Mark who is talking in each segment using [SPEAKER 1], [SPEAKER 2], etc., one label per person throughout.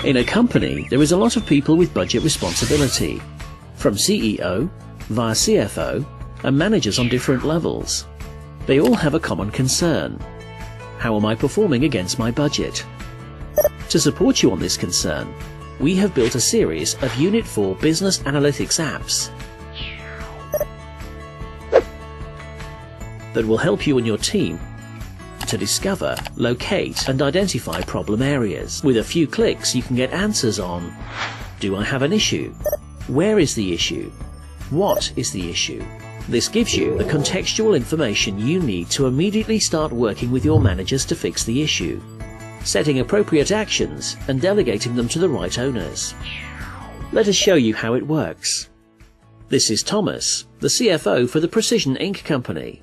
[SPEAKER 1] In a company, there is a lot of people with budget responsibility, from CEO, via CFO, and managers on different levels. They all have a common concern. How am I performing against my budget? To support you on this concern, we have built a series of UNIT4 Business Analytics apps that will help you and your team to discover, locate and identify problem areas. With a few clicks you can get answers on: do I have an issue? Where is the issue? What is the issue? This gives you the contextual information you need to immediately start working with your managers to fix the issue, setting appropriate actions and delegating them to the right owners. Let us show you how it works. This is Thomas, the CFO for the Precision Ink Company.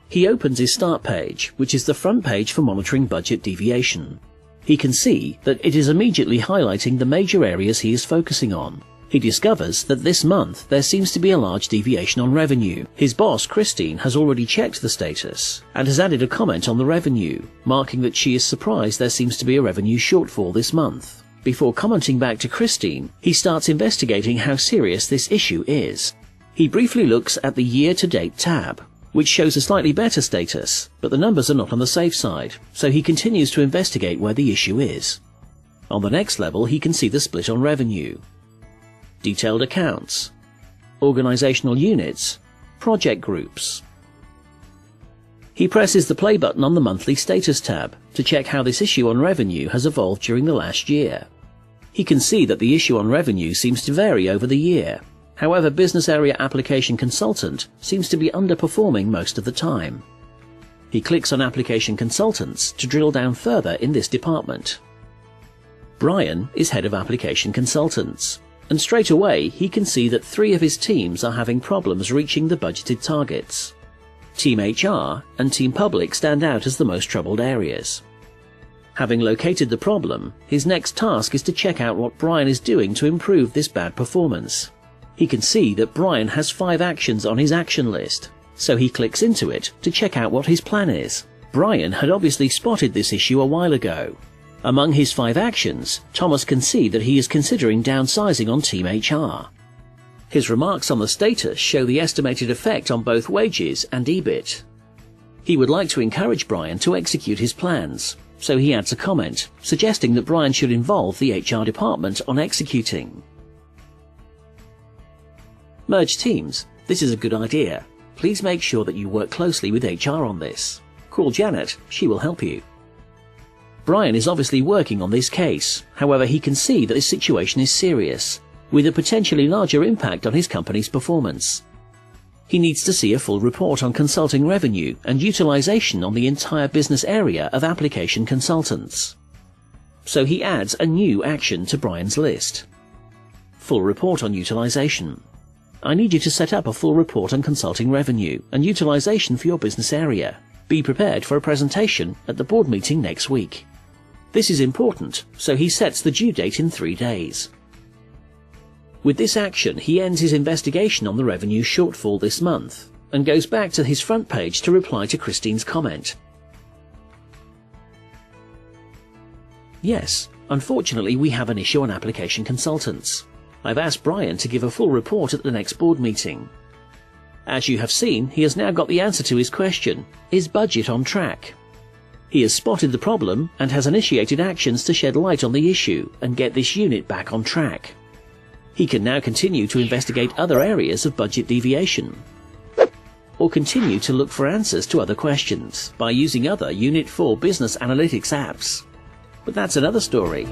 [SPEAKER 1] He opens his start page, which is the front page for monitoring budget deviation. He can see that it is immediately highlighting the major areas he is focusing on. He discovers that this month there seems to be a large deviation on revenue. His boss, Christine, has already checked the status and has added a comment on the revenue, marking that she is surprised there seems to be a revenue shortfall this month. Before commenting back to Christine, he starts investigating how serious this issue is. He briefly looks at the year-to-date tab, which shows a slightly better status, but the numbers are not on the safe side, so he continues to investigate where the issue is. On the next level, he can see the split on revenue, detailed accounts, organizational units, project groups. He presses the play button on the monthly status tab to check how this issue on revenue has evolved during the last year. He can see that the issue on revenue seems to vary over the year. However, Business Area Application Consultant seems to be underperforming most of the time. He clicks on Application Consultants to drill down further in this department. Brian is head of Application Consultants, and straight away he can see that 3 of his teams are having problems reaching the budgeted targets. Team HR and Team Public stand out as the most troubled areas. Having located the problem, his next task is to check out what Brian is doing to improve this bad performance. He can see that Brian has 5 actions on his action list, so he clicks into it to check out what his plan is. Brian had obviously spotted this issue a while ago. Among his 5 actions, Thomas can see that he is considering downsizing on Team HR. His remarks on the status show the estimated effect on both wages and EBIT. He would like to encourage Brian to execute his plans, so he adds a comment, suggesting that Brian should involve the HR department on executing. Merge teams. This is a good idea. Please make sure that you work closely with HR on this. Call Janet, she will help you. Brian is obviously working on this case. However, he can see that this situation is serious, with a potentially larger impact on his company's performance. He needs to see a full report on consulting revenue and utilization on the entire business area of application consultants. So he adds a new action to Brian's list. Full report on utilization. I need you to set up a full report on consulting revenue and utilization for your business area. Be prepared for a presentation at the board meeting next week. This is important, so he sets the due date in 3 days. With this action, he ends his investigation on the revenue shortfall this month and goes back to his front page to reply to Christine's comment. Yes, unfortunately we have an issue on application consultants. I've asked Brian to give a full report at the next board meeting. As you have seen, he has now got the answer to his question: is budget on track? He has spotted the problem and has initiated actions to shed light on the issue and get this unit back on track. He can now continue to investigate other areas of budget deviation, or continue to look for answers to other questions by using other UNIT4 Business Analytics apps. But that's another story.